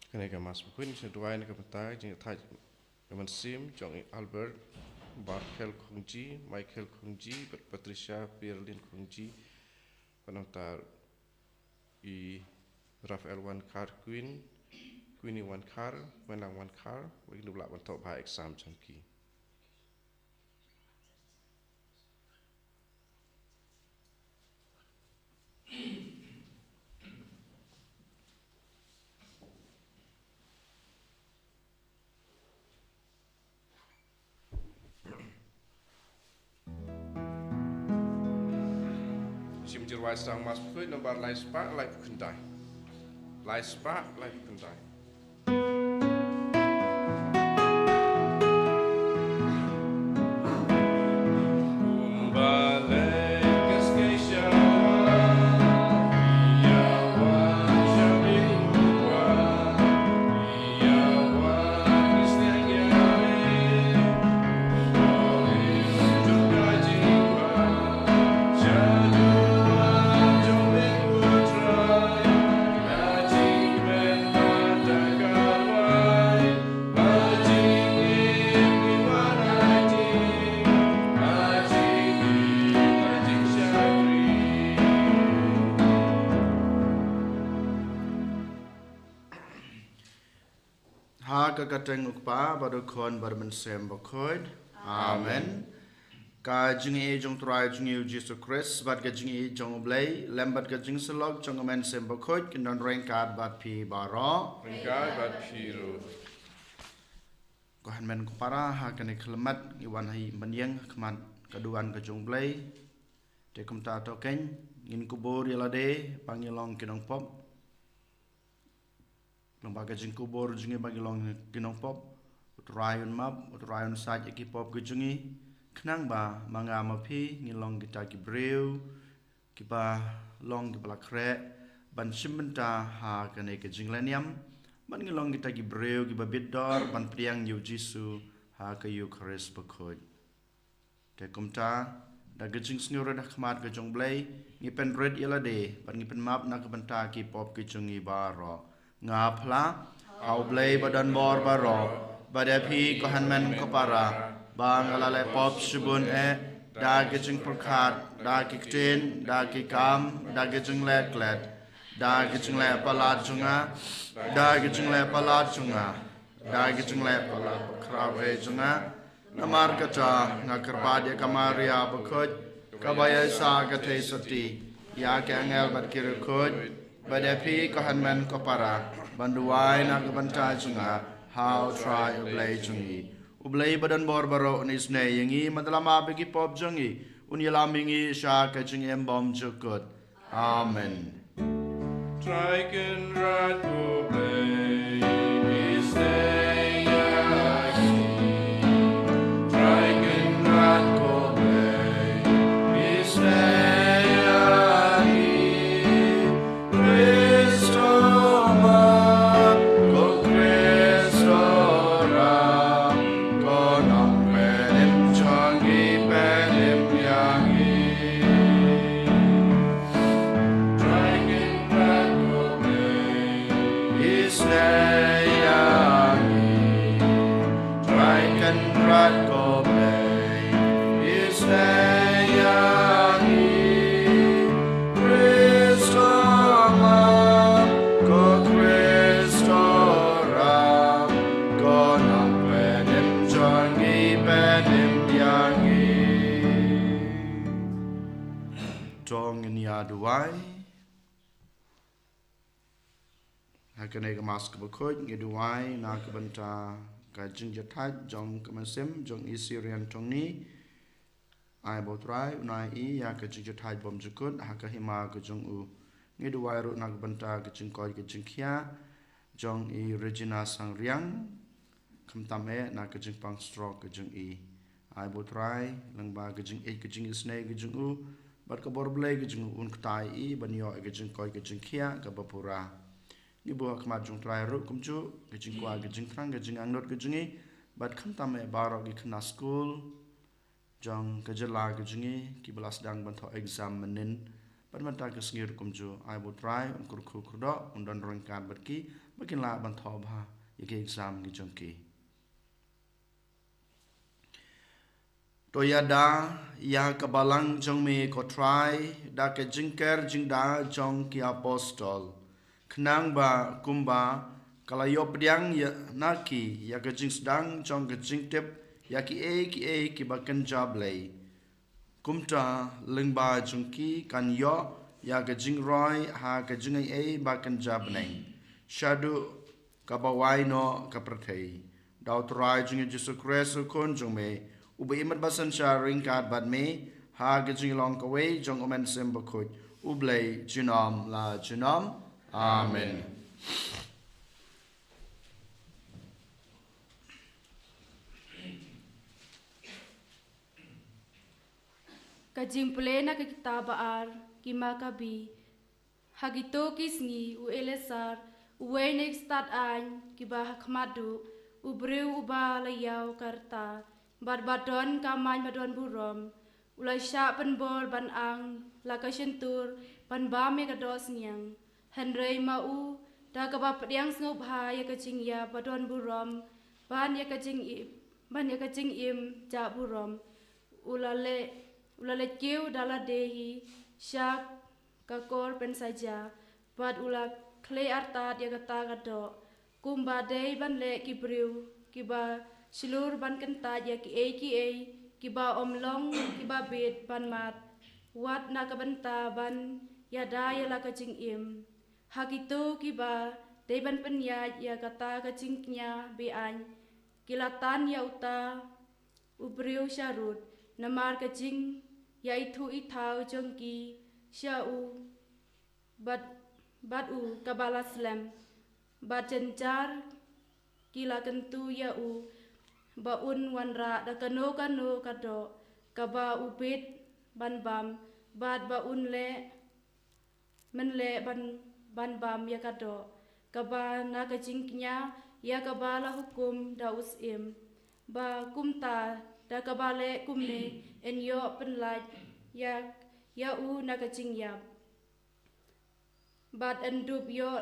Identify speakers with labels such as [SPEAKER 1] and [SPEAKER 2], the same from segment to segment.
[SPEAKER 1] Kena ke Mas Bakhuid sedua ini kebetai jeng thai kemen sim jong Albert Barkel Khungji Michael Khungji Patricia Pierlin Khungji penontar I Rafael Wan Kar Queenie Wan Kar Wenang Wan Kar bagi dua belas top high exam jangki. Sim jirwai Sdang Mas Bakhuid nomor Lait-ïa Lai Kendai. Lait-ïa Lai Kendai.
[SPEAKER 2] Kakateng ukpa badukon barmensem Bakhuid. Amen. Ka jingi jong trai jingi Jisu Christ bad ka jingi jong oblay lembat ka jing selok jong mensem Bakhuid kindon rengkat bad pi baro.
[SPEAKER 1] Rengkat bad pi ru.
[SPEAKER 2] Kohan men kupara ha kene kelemat iwan hai menyeng kemat kaduan ka jong oblay. Te kumta tokeng ngin kubur yalade pangilong kinong pop. Lembaga jing kubur jingi bagi long kinong pop utrayun map utrayun saj ki pop ke jingi kenang ba manga mapi ngilong kita ki breu ki ba long ki balakre ban simbenta ha kane ke jing leniam ban ngilong kita ki breu ki ba bidor ban priang yu Jisu ha ke Ïukharist Bakhuid te kumta da ke jing sngur dah khamat ke jong blai ngi pen red yalade ban ngi pen map na ke benta ki pop ke jingi baro ngapla au blay badan bor baro badapi kohan men kopara bang alale pop subun da gijing perkat da kiktin da kikam da gijing let da gijing le palat junga da gijing le palat junga da gijing le palat krawe junga namar kata ngakerpadia kamaria Bakhuid kabaya sa kate sati ya ke angel bat kirukut badapi kohan men kopara banduai nak kebantai junga how try ublay jungi ublay badan bor baro ni Sngi yangi madalama bagi pop jungi unyalamingi sha ka jungi embom jukut amen
[SPEAKER 1] Try can rat ublay is there try can rat ublay is there
[SPEAKER 2] duai hakane ke mas ke Bakhuid ngi duai na ke benta ka jing jatat jong kemesim jong isirian tong ni ai botrai unai I ya ke jing jatat bom jukut ha ka hima ke jong u ngi duai ru na ke benta ke jing koi ke jing khia jong I Regina sang riang kamtame na ke jing pang stroke ke jing I ai botrai langba ke jing ke jing Sngi ke jing u bat ka bor blay ke jing un ktai I banyo ke jing koi ke jing khia ka bapura ni bo khmat jung trai ru kumchu ke jing kwa ke jing thrang ke jing angnot ke jingi bat kham tam e baro ki khna school jong ke jela ke jingi ki belas dang ban tho exam menin bat mata ke sngir kumchu ai bo trai un kur khu kurdo un don rengkat bat ki bakin la ban thob ha yake exam gi jongki to yada ya kabalang jong me ko try da ke jingker jingda jong ki apostol knang ba kumba kalayo pediang ya naki ya ke jing Sdang jong ke jing tep ya ki ki bakan jablei kumta lengba jongki kan yo ya ke jing roi ha ke jing bakan jabneng shadu kabawai no kaprathei daw trai jing Jisu Christ kon jong me ubi imat basan sharing kat bad me ha ke jing long kawai jong omen sem Bakhuid ublei jinom la jinom amen.
[SPEAKER 3] Kajing plena ke kitaba ar ki makabi hagito ki Sngi u elesar u wenek stat an ki ba hakmadu u breu u ba layau karta bad badon kamai madon burom ulai sya penbor ban ang la ka shentur ban ba me ka dos niang hanrei ma u da ka ba pediang sngup ha ya ka jing ya badon burom ban ya ka jing im ja burom ulale kiu dala dehi syak kakor pen saja bad ula kle artat ya kata kado kumba dei ban le ki briu ki ba silur ban kenta ya ki ba omlong ki ba bit ban mat wat na ka benta ban ya da ya la ka jing im hakitu ki ba dei ban pen ya kata ka jing nya be an kilatan ya uta ubriu syarut namar ka jing ya itu itau jongki syau bad u kabala slam bad jenjar kila kentu ya u ba un wanra da kano kado kaba ubit ban bam bad ba un le men le ban bam ya kado kaba na ka jingnya ya kabala hukum da usim ba kumta da kabale kumne en yo penlaj ya u na ka jingyap bad endup yo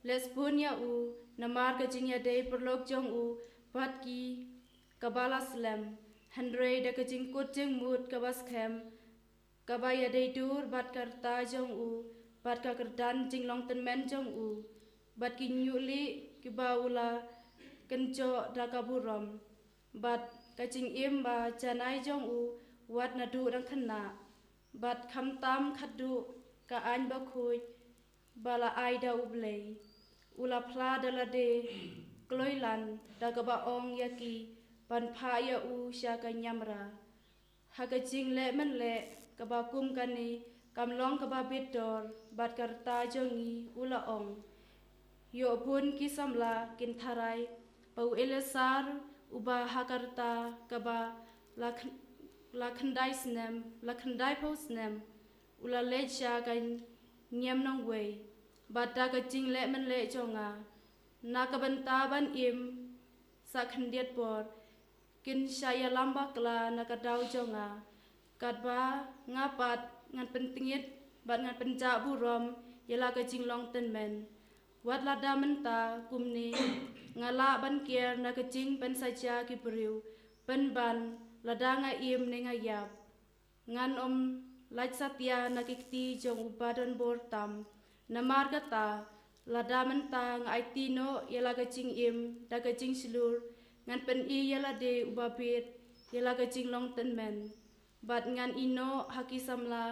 [SPEAKER 3] lesbon ya u namar ka jingya dei perlok jong u bad ki kabala slam handre da ka jingkut jeng mut kabas kem kabaya dei dur bad karta jong u bad ka kerdan jinglong tenmen jong u bad ki nyuli ki baula kenjo da kaburom bad kajing im ba janai jong u wat na du rang khana bat kham tam khadu ka an Bakhuid bala aida ublei ula phla dala de kloilan da ka ba ong yaki ban pha ya u sha ka nyamra ha ka jing le men le ka ba kum kani kamlong ka ba bidor bat karta jongi ula ong yo pun ki samla kin tharai pau elesar uba hakarta kaba lakhandai snem lakhandai posnem ula lecha kan nyam nong wei bata ka jing le men le jonga na ka banta ban im sa khandiat por kin saya lamba kla na ka dau jonga katba ngapat ngan pentingit bat ngan penja burom yala ka jing long ten men wat lada menta kumni ngala ban kier na kecing pen saja ki beriu pen ban lada nga im ne nga yap ngan lait satya na kikti jong upadon bortam namar kata lada menta nga aitino yala kecing im da kecing silur ngan pen I yala de ubabit yala kecing long ten men bat ngan ino haki samla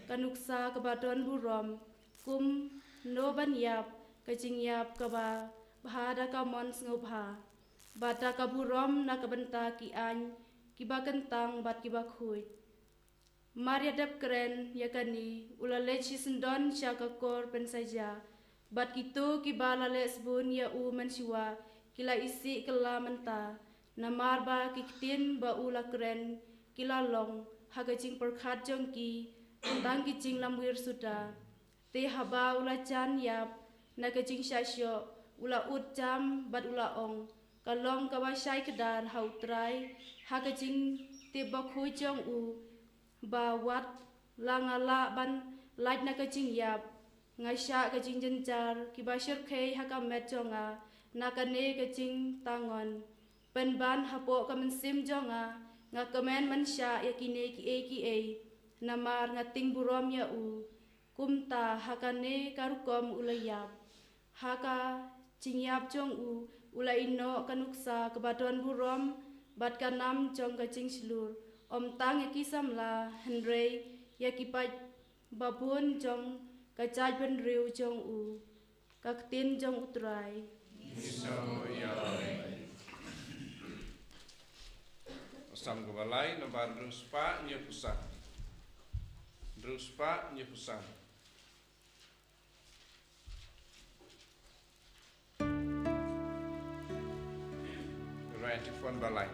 [SPEAKER 3] kanuksa kabadon burom kum no ban yap kecing yap kaba bahada ka mon sngup bata ka burom na ka benta ki an ki ba kentang bat ki Bakhuid Maria dap keren yakani ula lechi sendon sya ka kor pen saja bat kitu ki bala lesbun ya u mensiwa kila isi kela menta namar ba kiktin ba ula keren kila long haga jing perkhat jongki tang ki jing lamwir suda te haba ula chan yap na ka jing syasyo ula ut jam bat ula ong kalong ka ba syai kedar hautrai ha ka jing te Bakhuid jong u ba wat langala ban lait na ka jing yap ngai sha ka jing jenjar ki ba shir khe ha ka met jonga na ka ne ka jing tangon pen ban ha po ka men sim jonga nga komen man sha ya ki ne ki e namar nga ting burom ya u kumta ha ka ne karukom ulayap ha ka jingyap jong u ulai no kanuksa kabadon burom bat ka nam jong ka jing slur om tang ya ki samla henrei ya ki pa babun jong ka chai ben riu jong u ka tin jong utrai
[SPEAKER 1] Sam Gobalai nomor Druspa Nyepusan. Druspa Nyepusan. Right phone balai.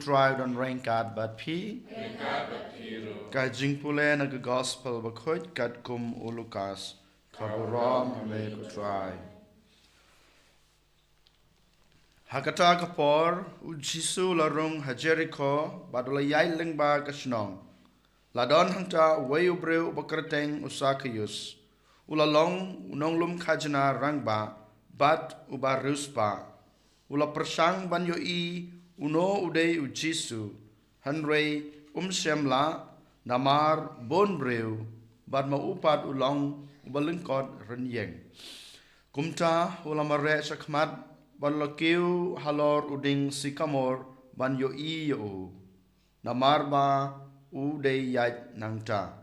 [SPEAKER 2] Drive on rain card but P. Kajing pule na gospel Bakhuid kat kum ulukas kaburam me ko try. Hakata kapor u Jisu larung hajeriko badula yai lengba kasnong. Ladon hangta wayu breu bakrateng usakayus. ulalong unonglum khajna rangba bat ubaruspa ula persang ban yo I uno udei u Jisu hanrei semla namar bon breu bat ma upat ulong ubalengkot renyeng kumta ulamare sakmat ban lakiu halor uding sikamor ban yo I yo namar ba udei yat nangta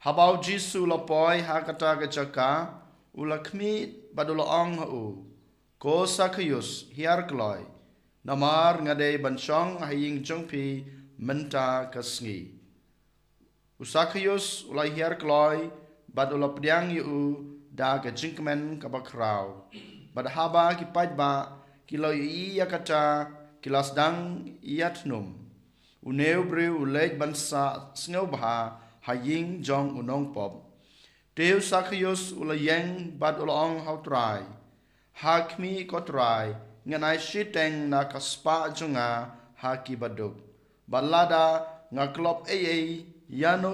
[SPEAKER 2] habau Jisu lapoi hakata kecaka ulakmi badula ong hu ko Sakhius hiar kloi namar ngade bansong haying jongpi menta ke Sngi Sakhius ulai hiar kloi badula pediang yu da ke jingkmen ke bakrau bad haba ki pajba kilo I yakata kilas Sdang iatnum uneu breu ulej bansa sneu bha haying jong unong pop Taïew Sakhius ulayeng bad ulong hau trai hakmi ko trai nganai shiteng na kaspa junga haki baduk balada ngaklop yano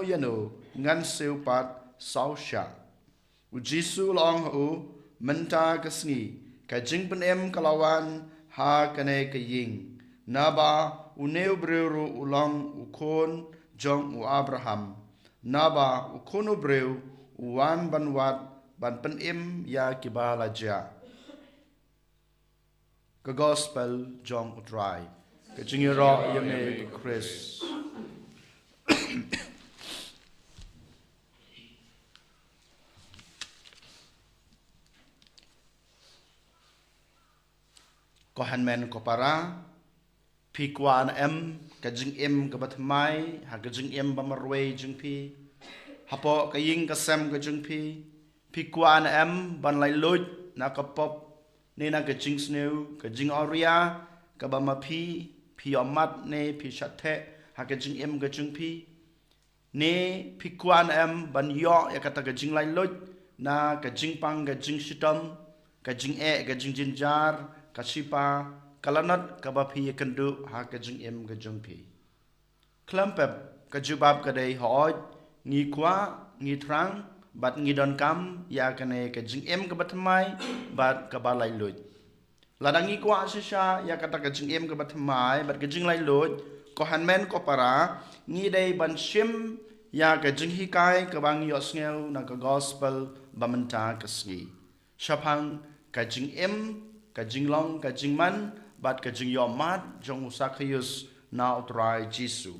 [SPEAKER 2] ngan seupat sausha Jisu long hu menta ke Sngi ka jing penem kalawan ha kane ke ying naba uneu breu ulong ukon jong u Abraham naba ukono breu uwan banwat ban penem ya kibalaja ke gospel jong utrai ke jingiro yeme Chris ko hanmen ko para pikwan ke jing ke batmai ha ke jing bamarwe jing pi hapo ka ying ka sem ka jing pi kwan ban lai loj na ka pop ne na ka jing sneu ka jing oria ka ba ma pi omat ne pi shathe ha ka jing ka jing ne pi kwan ban yo ya ka ta ka jing lai loj na ka jing pang ka jing shitam ka jing ka jing jinjar ka sipa kalanat ka ba pi kendu ha ka jing ka jing klampep ka jubab ka dei hoj ngi kwa ngi trang bat ngi don kam ya kane ke jing ke batmai bat ka balai loj ladang ngi kwa shisha ya kata ke jing ke batmai bat ke jing lai loj ko hanmen ko para ngi dei ban shim ya ke jing hikai ke bang yo sneu na ka gospel bamenta ke Sngi shapang ka jing ka jing long ka jing man bat ka jing yo mat jong Sakhius na utrai Jisu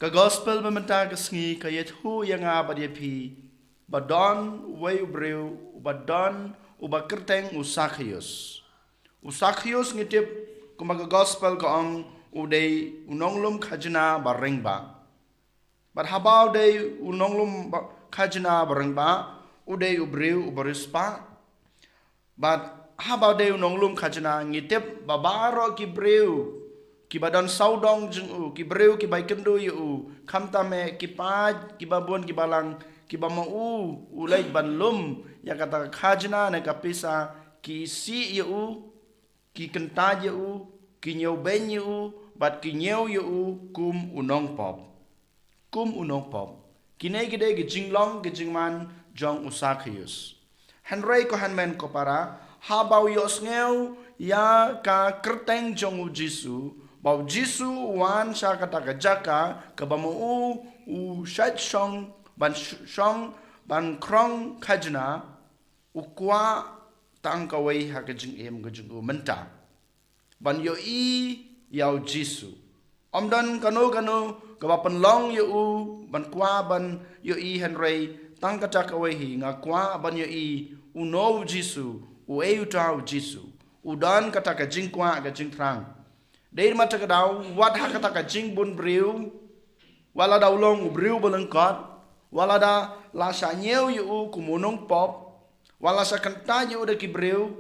[SPEAKER 2] ka gospel bamenta ke Sngi ka yethu yanga badiepi badon wei breu badon ubakerteng Sakhius ngitip kumaga gospel ka ong udei unonglum khajna barengba bad habau dei unonglum khajna barengba udei ubreu ubarispa bad habau dei unonglum khajna ngitip babaro ki breu ki badon saudong jeng ki breu ki bai kendo yu khamtame ki paj ki babon ki balang ki bamau ulai banlum ya kata khajna ne kapisa ki si yu ki kenta yu ki nyau ben yu bat ki nyau yu kum unong pop ki ne gide ki jinglong ki jingman jong Sakhius hanrei ko hanmen ko para habau yos ngeu ya ka kerteng jong Jisu bau Jisu wan sha kata ka jaka ka bamu shat shong ban krong khajna ukwa tang ka wei ha ka jing ga jing menta ban yo yau Jisu omdan kano ka ba long yo ban kwa ban yo hanrei tang ka jaka wei hi nga kwa ban yo uno Jisu utau Jisu udan kata ka jing kwa ka jing trang Deir mata ka daw wat hakata ka jing bun breu wala daw long breu belengkot wala da la sa nyeu yu kumunong pop wala sa kanta yu de ki breu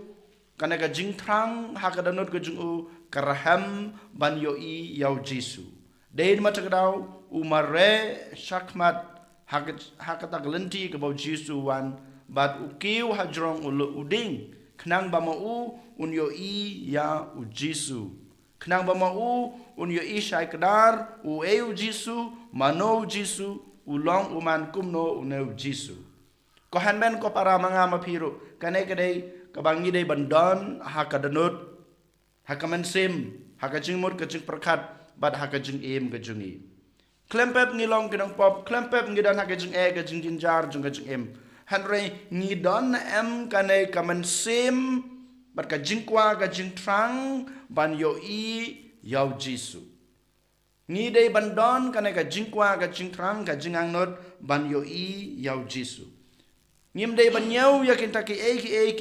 [SPEAKER 2] kana ka jing trang hakada not ka jing karaham ban yo yau Jisu Deir mata ka daw umare shakmat hakata glenti ka bau Jisu wan bat ukiu hajrong uding knang ba mau un yo ya u Jisu Kenang bamau un yo ishai kedar u Jisu mano Jisu ulong uman kumno uneu Jisu Ko hanmen ko para mga mapiru. Kanay kaday kabangi day bandon hakadanut hakamansim hakajing mut kajing perkat bad hakajing im kajungi. Klempep ngilong kinong pop klempep ngidan hakajing kajing jinjar jung kajing im. Hanre ngidon em kanay kamansim bad kajing kwa kajing trang ban yo yaw Jisu. Ngidai bandon kanay kajing kwa kajing trang kajing angnot ban yo yaw Jisu. Ngimdai banyaw ya kinta ki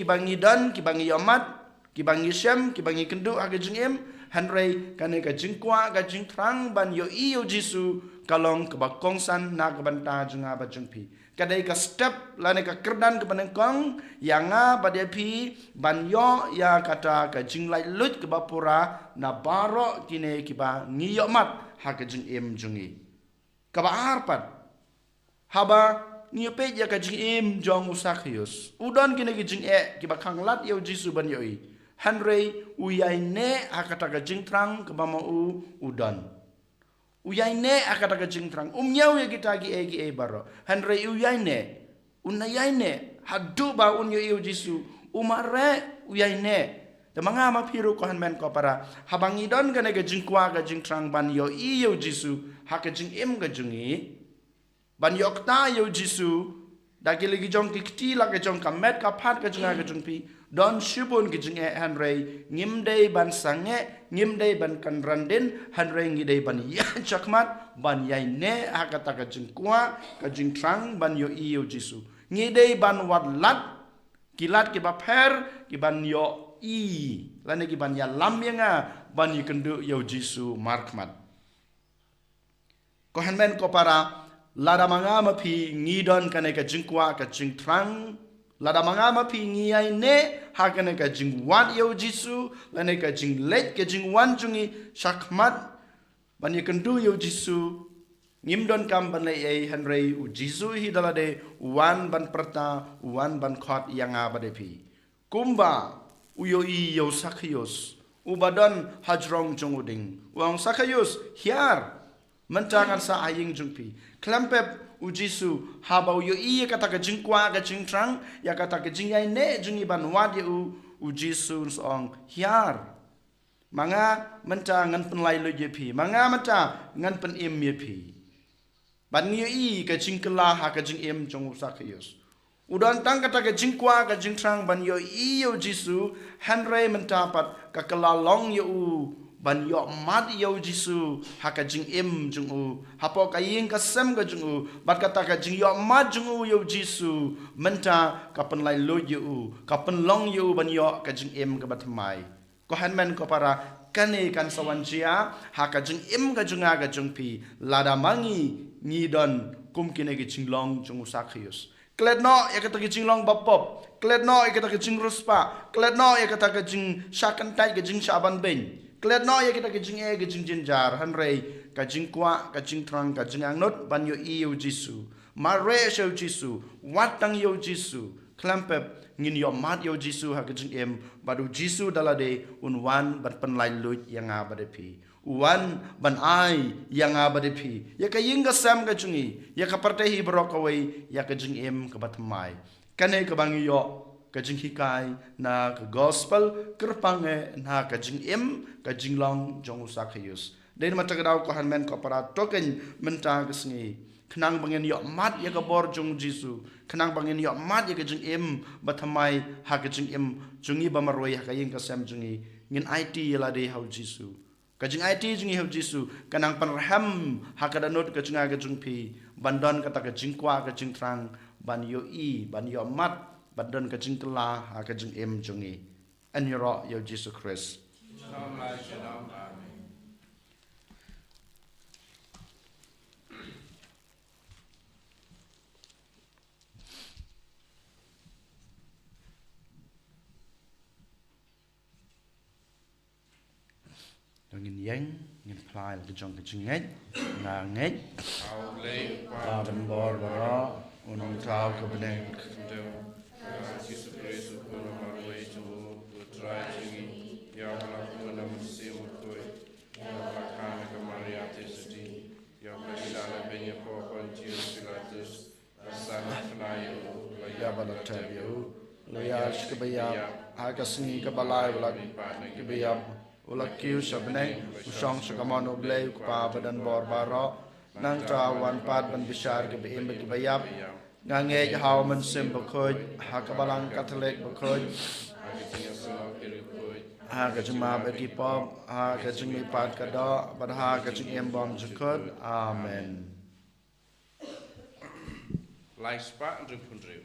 [SPEAKER 2] bangi dan ki bangi yamat ki bangi syam ki bangi kendu aga jengem hanrei kanai ka jingkwa ka jingtrang ban yo Jisu kalong ke bakongsan na ke banta jenga ba jengpi kadai ka step lane ka kerdan ke banengkong yanga badepi ban yo ya kata ka jinglai lut ke bapura na baro kine ki ba ngi yamat ha ka jengem jungi ka ba arpat haba niupe ya kajing im jong usakhius udon kine kajing ki bakang lat yaw Jisu ban yoi hanrei uyai ne akata kajing trang ke bama udon uyai ne akata kajing trang nyaw ya kita ki baro hanrei uyai ne unayai ne hadu ba un yaw Jisu umare uyai ne de manga mapiru ko hanmen ko para habangi don kane kajing kwa kajing trang ban yo yaw Jisu hakajing im kajungi ban yok ta yo Jisu dagi lagi jong kikti la ke jong kamet ka phat ka junga ke jungpi don shibun ke jung hanrei ngimdei ban sange ngimdei ban kanranden hanrei ngidei ban ya chakmat ban yai ne hakata ka jung kwa ka jung trang ban yo Jisu ngidei ban wat lat kilat ke ba pher ki ban yo lane ki ban ya lam yanga ban yikendu yo Jisu markmat ko hanmen ko para lada manga mapi ngidon kane ka jingkwa ka jingtrang lada manga mapi ngiyai ne ha kane ka jingwan yo Jisu lane ka jinglet ka jingwan jungi shakmat ban yikendu yo Jisu ngimdon kam ban lei hanrei u Jisu hi dalade wan ban perta wan ban khot yanga badepi kumba uyo yo sakhios ubadon hajrong jonguding wang sakhios hiar mentangan sa aying jungpi klempep u Jisu habau yo kata ka jingkwa ka jingtrang ya kata ka jingyai ne jungi ban wad u Jisu song hiar manga mentangan penlai lo jepi manga menta ngan pen im yepi ban yo ka jingkela ha ka jing im jong usakhios udan tang kata ka jingkwa ka jingtrang ban yo Jisu hanrei mentapat ka kelalong yo ban yo mat yo Jisu haka jing im jung hapo ka ying ka sem ka jung bat kata ka jing yo mat jung yo Jisu menta ka pen lai lo yo ka pen long yo ban yo ka jing im ka batmai ko hanmen ko para kane kan sawanjia haka jing im ka junga ka jung pi lada mangi ngidon kum kine ki jing long jung sakhius kledno ya kata ki jing long bapop kledno ya kata ki jing ruspa kledno ya kata ka jing shakan tai ka jing shaban ben klet no ya kita kejing jinjar hanrei kajing kwa kajing trang kajing angnot ban yo Jisu mare yo Jisu watang yo Jisu klampep ngin yo mat yo Jisu ha kajing em badu Jisu dalade unwan ban penlai lut yang abadepi uwan ban ai yang abadepi ya kaying ka sam kajungi ya ka partehi brokawai ya kajing em ka batmai kane ka bangi yo kajing hikai na ka gospel kerpange na kajing im kajing long jong usakhius den matagadaw ko hanmen ko para token menta kesngi kenang bangen yo mat ya ka bor jong Jisu kenang bangen yo mat ya kajing im bathamai ha kajing im jungi bamaroi ha kaying kasam jungi ngin IT yala de hau Jisu kajing IT jungi hau Jisu kenang panraham ha kadanot kajing kajing pi bandon kata kajing kwa kajing trang ban yo ban yo mat badan kajing telah kajing em jungi an yoro yo Jisu Christ ngin yang ngin plai ke jong kajing ngai na ngai au le pa ben bor bara unong tau ke beneng Jisu Kristus pun marwai tu putrai jingi ya Allah pun mesti mukoi ya Allah kan ke Maria Tesudi ya Allah benya pokon Jisu Pilatus asal Taïew ya Taïew Loyash Kabayab Hagasni Kabalai Ulak Kabayab Ulakiu Shabneng Ushong Shakamon Oblay Ukpa Badan Borbaro Nang Trawan Pad Ban Bishar Kabayim Kabayab Nangej Hauman Sim Bakhuid Hakabalang Catholic Bakhuid Hagajima Bekipop Hagajimi Pad Kada But Hagajim Bom Jakut Amen.
[SPEAKER 1] Lifespan and Rupundru.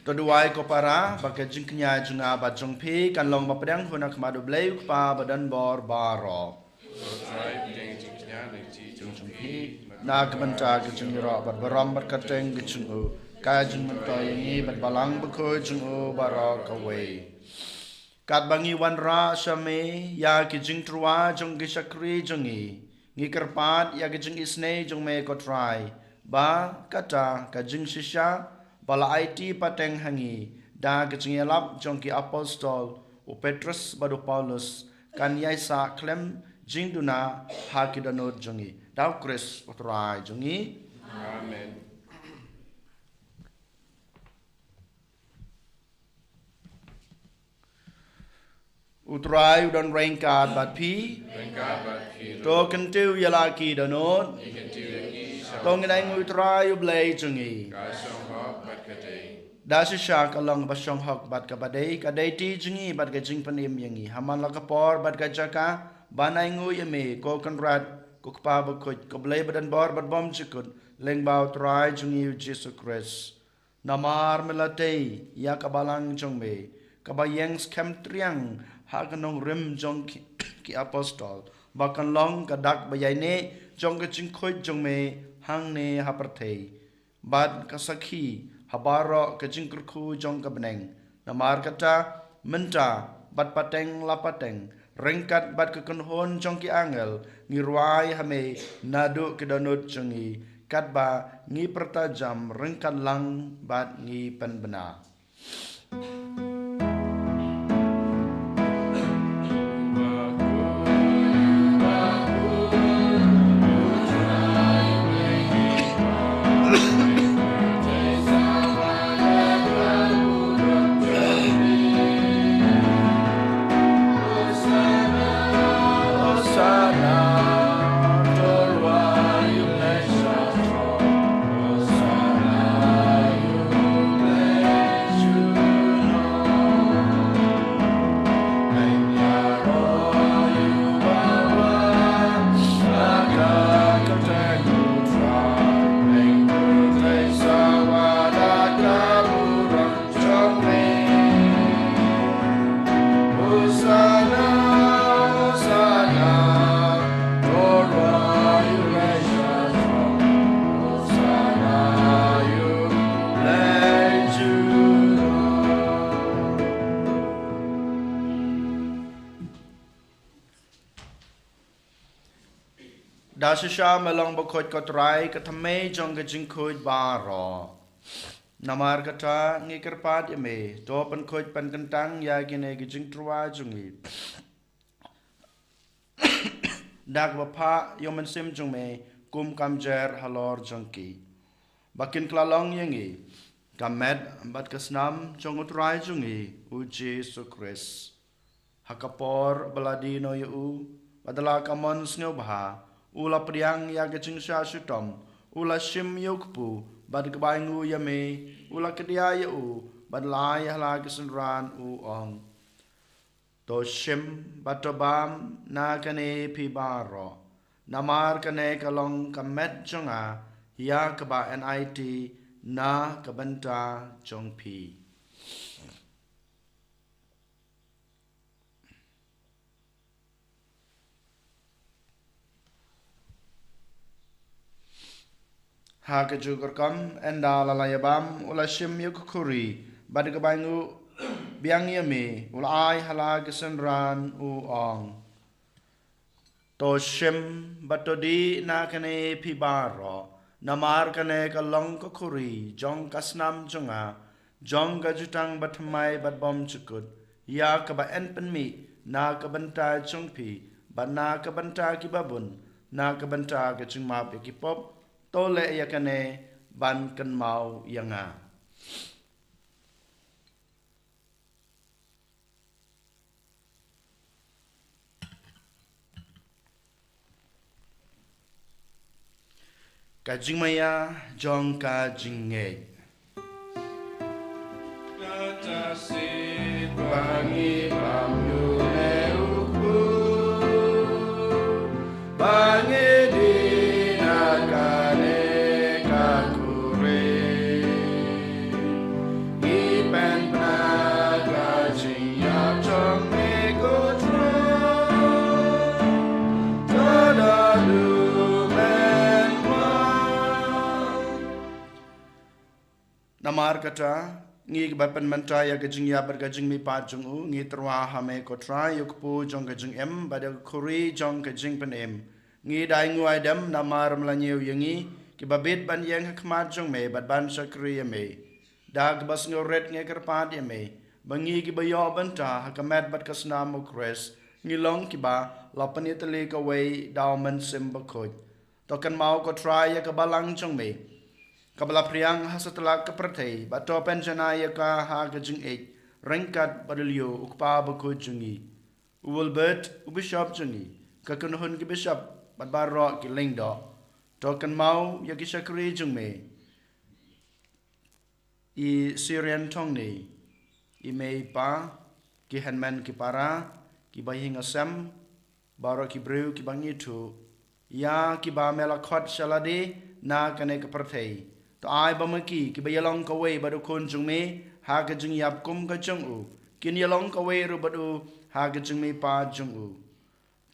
[SPEAKER 2] Kedua ko para bagai jingknya junga bajong pi kan long bapedang huna kemadu bleu pa badan bor baro. Na kementa kejung ro bat baram bat kateng kejung u kajung mentoy ini bat balang bekoi jung u baro kawe. Kat bangi wan ra shame ya kejung trua jung kisakri jungi ngi kerpat ya kejung isne jung me ko try ba kata kajung shisha bala IT pateng hangi da kecingilap jongki apostol u Petrus badu Paulus kan yaisa klem jingduna hakidanot jongi dau Chris utrai jongi
[SPEAKER 1] Amen.
[SPEAKER 2] utrai udon rengkat bat pi to kentu yalaki danot tong ngai utrai ublay jongi Dasi syak along basyong hok bat kabadai kadai ti jengi bat gajing panim yangi haman lakapor bat gajaka banai ngu yame ko konrad ko kpa bakut ko blay badan bor bat bom jikut leng bau trai jengi Jisu Christ namar melatei ya kabalang jongme kabayeng skem triang hakanong rim jong ki apostol bakan long kadak bayane jong gajing khoi jongme hang ne hapertei bat kasakhi habaro kejing kurku jong kebeneng namar kata menta bat pateng lapateng rengkat bat kekenhon jong ki angel ngirwai hame nadu kedanut jongi katba ngi pertajam rengkat lang bat ngi penbena đa shisha melong Bakhuid ko try ka thame jong ka jing Khuid ba ro namar kata ngi kerpat yame to pan Khuid pan kentang ya gine ka jing trwa jungi dak bapa yomen sim jong me kum kamjer halor jongki bakin klalong yangi kamet bat kasnam jong utrai jungi u Jisu Christ hakapor baladino yu badala kamon sneu bha ula priang ya gajing sha sutom ula shim yokpu bad gbaingu yame ula kedia yu badla ya la gisenran u ong to shim batobam na kane pi baro namar kane kalong kamet jonga ya kaba nit na kabanta jongpi ha ke jugur kam enda lalayabam ula shim yukuri bad gabangu biang yame ula ai hala gesenran u ong to shim batodi na kane pibaro namar kane kalong kuri jong kasnam jonga jong gajutang batmai bat bom chukut ya kaba en penmi na kabanta chongpi bat na kabanta kibabun na kabanta gachingmap ekipop tole yakane ban kan mau yanga kajing maya jong kajing nge katasit bangi pamyu neuku bangi namar kata ngi bapan manta ya gajing ya bergajing mi pa jung u ngi terwa hame ko tra yukpu jong gajing em bada kuri jong gajing pen em ngi dai nguai dam namar mlanyew yangi ki babet ban yang khmat jong me bad ban sakri me dag bas ngoret ngi kerpat me bangi ki bayo banta hakamat bat kasna mo kres ngi long ki ba lapan itali ka wei dawman sim Bakhuid to kan mau ko tra ya ka balang jong me kabala priang hasatala kaprathai bato penjana yaka ha gajing ek rengkat badalio ukpa Bakhuid jungi ulbert ubishop jungi kakunhun ki bishop badbaro ki lingdo token mau yaki shakri jungme I Syrian tongni I mei pa ki henman ki para ki bahing asam baro ki brew ki bangitu ya ki ba melakot shalade na kane kaprathai to ai bamaki ki bayalong ka we badu kon jungme ha ga jung yap kum ka jung u kin yalong ka we ru badu ha ga jung me pa jung u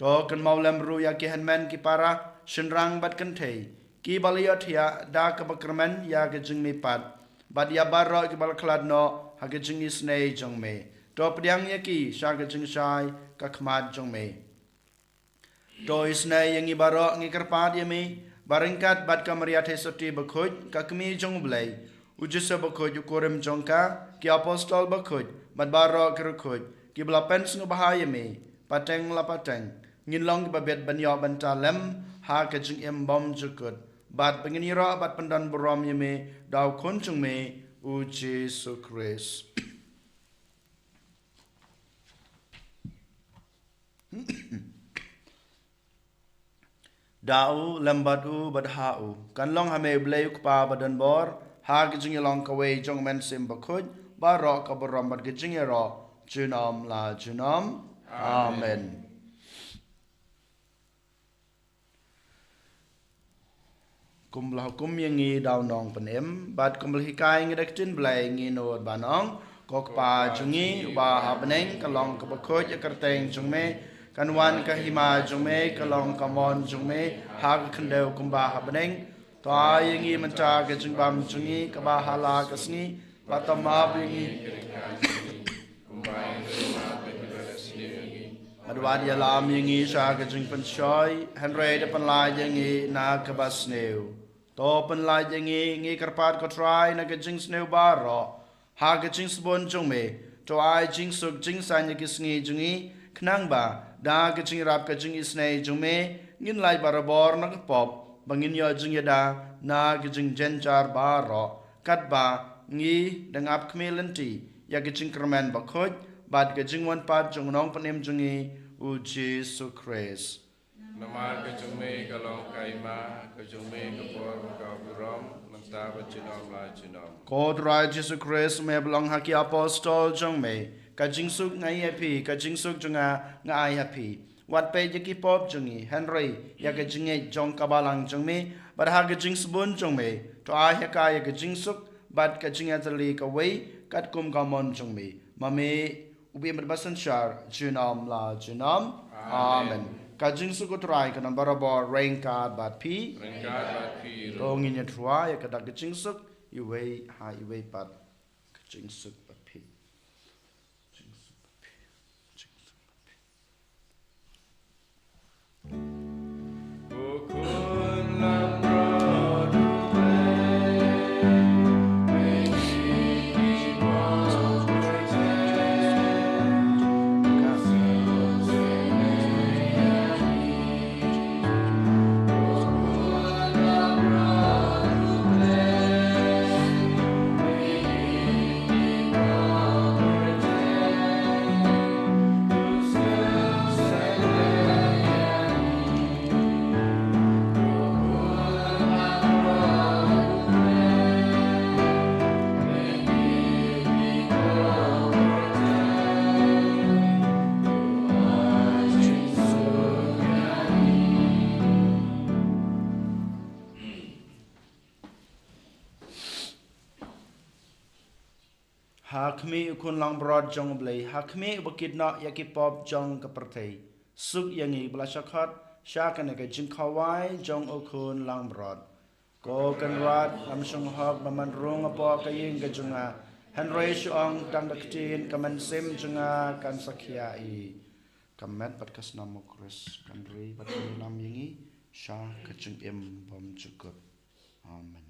[SPEAKER 2] to kan maulam ru ya ki hanman ki para shinrang bat kan thei ki baliyot ya da ka bakraman ya ga jung me pat bad ya barro ki bal khlad no ha ga jung isnei jung me to pdiang ya ki sha ga jung shai ka khmat jung me to isnei yang I baro ngi karpat ya me Baringkat bat kamaria tesoti Bakhuid kakmi jong blai ujisa Bakhuid ukurem jongka ki apostol Bakhuid bat baro kerukhuid ki belapen snu bahaya me pateng la pateng ngin long ki babet banyo bantalem ha ka jing em bom jukut bat penginira bat pendan borom yeme daw konjung me u Jisu Christ Dau lembadu badhau kan long hame bleu pa badan bor ha gijing long ka we jong men sim Bakhuid baro ka borom bad gijing ro junom la junom amen kumlah kum yangi daw nong penem bad kumbal hikai ngedaktin blai ngi no banong kok pa jungi ba habneng ka long ka Bakhuid yakarteng jong me kanwan kahima jume kalong kamon jume hag khandeu kumba habneng to ayingi menta ke jungbam jungi kaba hala kasni patama bingi Adwad yalam yangi sha kajing pen shoy, Henry de pen lai yangi na kabas new. To pen lai yangi ngi karpat ko try na kajing snew baro. Ha kajing spon jong me, to ai jing suk jing san yaki sngi jungi, knang ba, da kajing rap kajing isnei jong me, ngin lai barabor na kapop, bangin yo jing yada, na kajing jenjar baro, kat ba, ngi dengap kmelenti, ya kajing kermen bakhuid, bad kajing wan pat jong nong panem jungi, u Jisu Christ.
[SPEAKER 1] Namar kejume kalong kaima, kejume kepor makaburam, mentah berjinom la jinom.
[SPEAKER 2] God right Jisu Christ me belong haki apostol jong me, kajing suk ngai happy, kajing suk junga ngai happy. Wat pe yaki pop jungi, Henry, ya kajing e jong kabalang jong me, but ha kajing sabun jong me, to ai haka ya kajing suk, but kajing atali kawai, kat kum kamon jong me. Mame ubi berbasan syar, junam la junam. Amen. Kajing sukut rai kanam barabor rain card bat pi.
[SPEAKER 1] Rengkat bat pi.
[SPEAKER 2] Rongin ya trua ya kadak kajing suk, iwei ha iwei pat kajing suk bat pi. Kajing suk bat pi. Kajing suk bat pi.
[SPEAKER 1] Bukun lam rodu
[SPEAKER 2] Hakmi ukun lang broad jong blay, hakmi bukid na yaki pop jong kapertay. Suk yangi blasakhat, shakan ka jing kawai jong ukun lang broad. Ko kan rat lam sung hok baman rung apo kaying gajunga. Henry shuang dang daktin kaman sim junga kan sakyai. Kamet patkas namo Kris kanri patkas nam yangi sha kajung im bom cukup. Amen.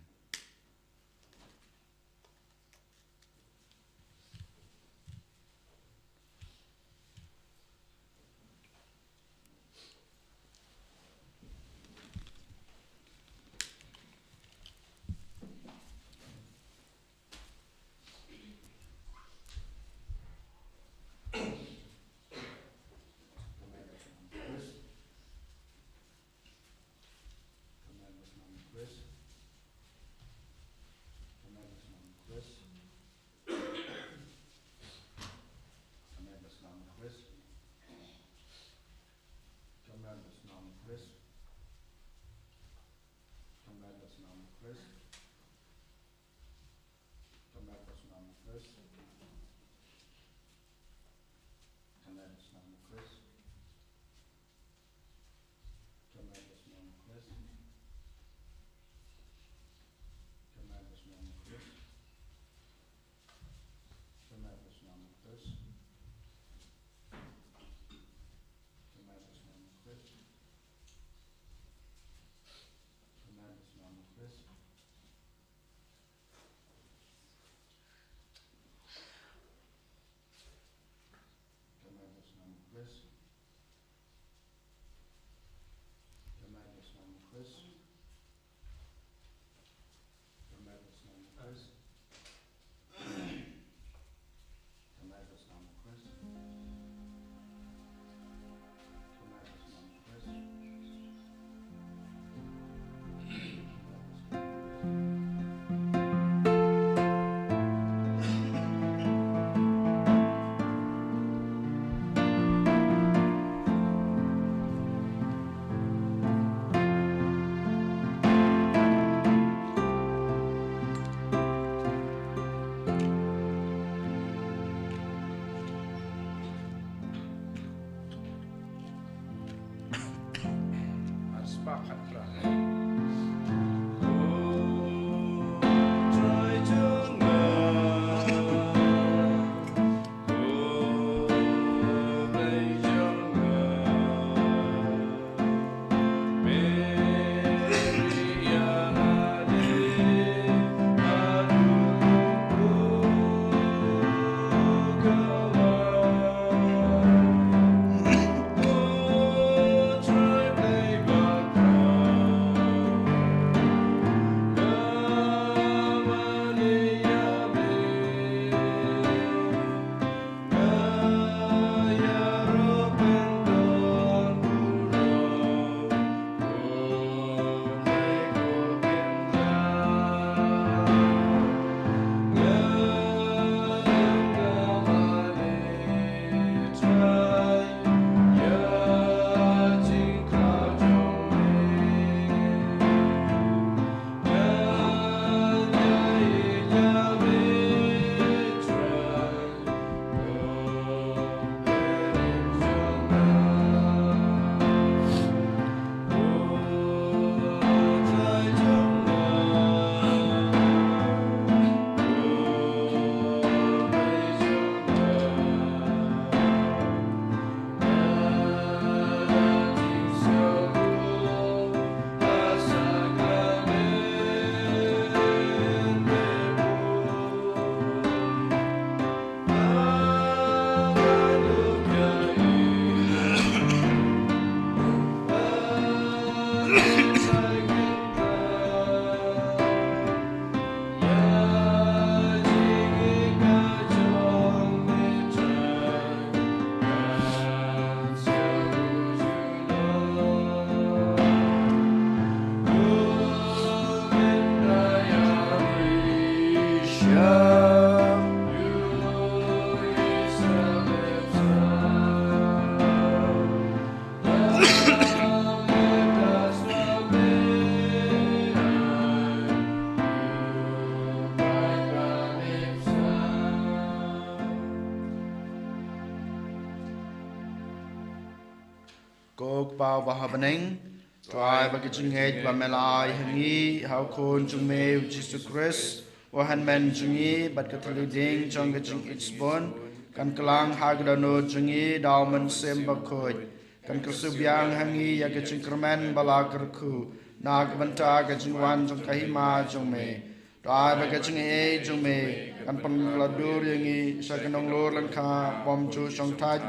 [SPEAKER 2] Kok pau bahabaneng. Tuai bagi jengit bamelai hangi hau kun jume Jisu Christ. Wahan men jungi bat keteliding jong gejing itsbon. Kan kelang hagdano jungi daumen sem Bakhuid. Kan kesubyang hangi ya gejing kermen balakerku. Nag benta gejing wan jong kahima jong me. Tuai bagi jengit jong me. Kan pengladur yangi sa kenong lor langka bom chu jong taj.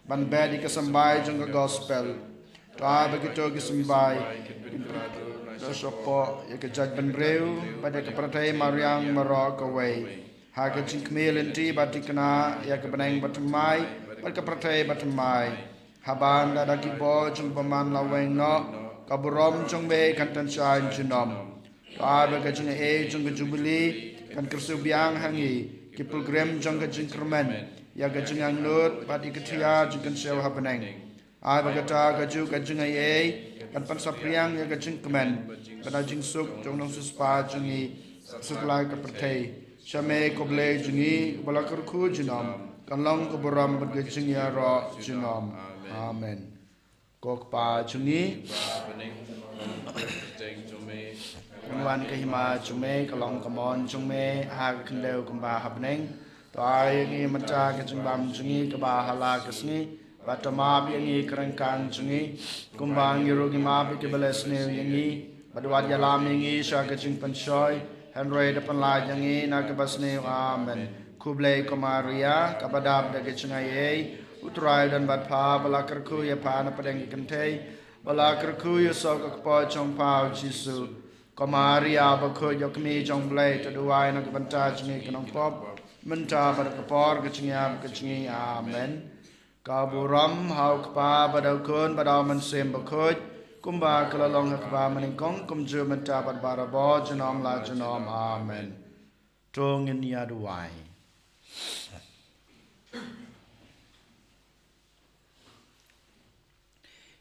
[SPEAKER 2] Ban bedi kesembai jong ke gospel. Tuai begitu kesembai. Sosopo ya ke jaj ban breu pada ke pratai mariang marok away. Ha ke jing kmelenti bati kena ya ke benang batemai pada ke pratai batemai. Haban da ki bo jong paman laweng no kaburom jong be kan tan chain junom. Tuai bagi jong jong ke jubili kan kersubiang hangi ki program jong ke jing kermen ya ke jing angnut bati ke tia jong kan sew habenang. Ai bagata kaju kajung ai kan pan sapriang ya kajung kemen kana jing suk jong nong suspa jungi setelah ke pertai syame ko ble jungi balakar khu junam kan long ko boram bagajing ya ro junam amen kok pa jungi wan ke hima jume kalong kamon jume ha kendeu kemba habneng to ai ngi mata ke jumbam jungi ke ba hala kesni Batamab yangi kerangkang jungi kumbang yirugi mab ke balesne yangi badwad yalam yangi syakacing penshoy henry depan la yangi nakabasne amen kublai komaria kabadab dage cungaye utrai dan badpa balakarku ya pana padang kentei balakarku ya sok ko chong pau Jisu komaria Bakhuid yokmi jong blai taduai nakabanta jungi kanong pop menta pada kapor kecingya kecingi amen Kaburam hau kpa badakun badau mensem Bakhuid kumba kelalong kpa meningkong kumju mentapat barabo jenom la jenom amen tongin ya duai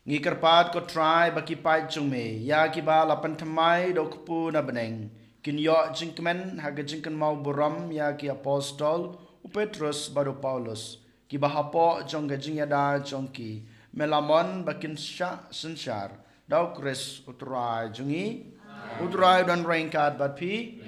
[SPEAKER 2] ngikerpat ko try baki pai jungme ya kiba lapan thamai dokpu na beneng kin yo jingkmen haga jingkan mau buram ya ki apostol Petrus baru Paulus ki bahapo jong gajing yada jongki melamon bakin sya sensar dau kris utrai jungi utrai dan rengkat bat pi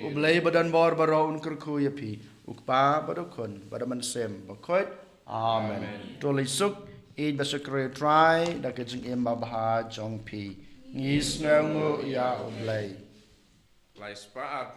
[SPEAKER 2] ublei badan bor baro unkerku ya pi ukpa badukun badaman sem Bakhuid amen tolisuk id basakre try da gajing emba baha jong pi ngis ngangu ya ublei
[SPEAKER 1] Lai spa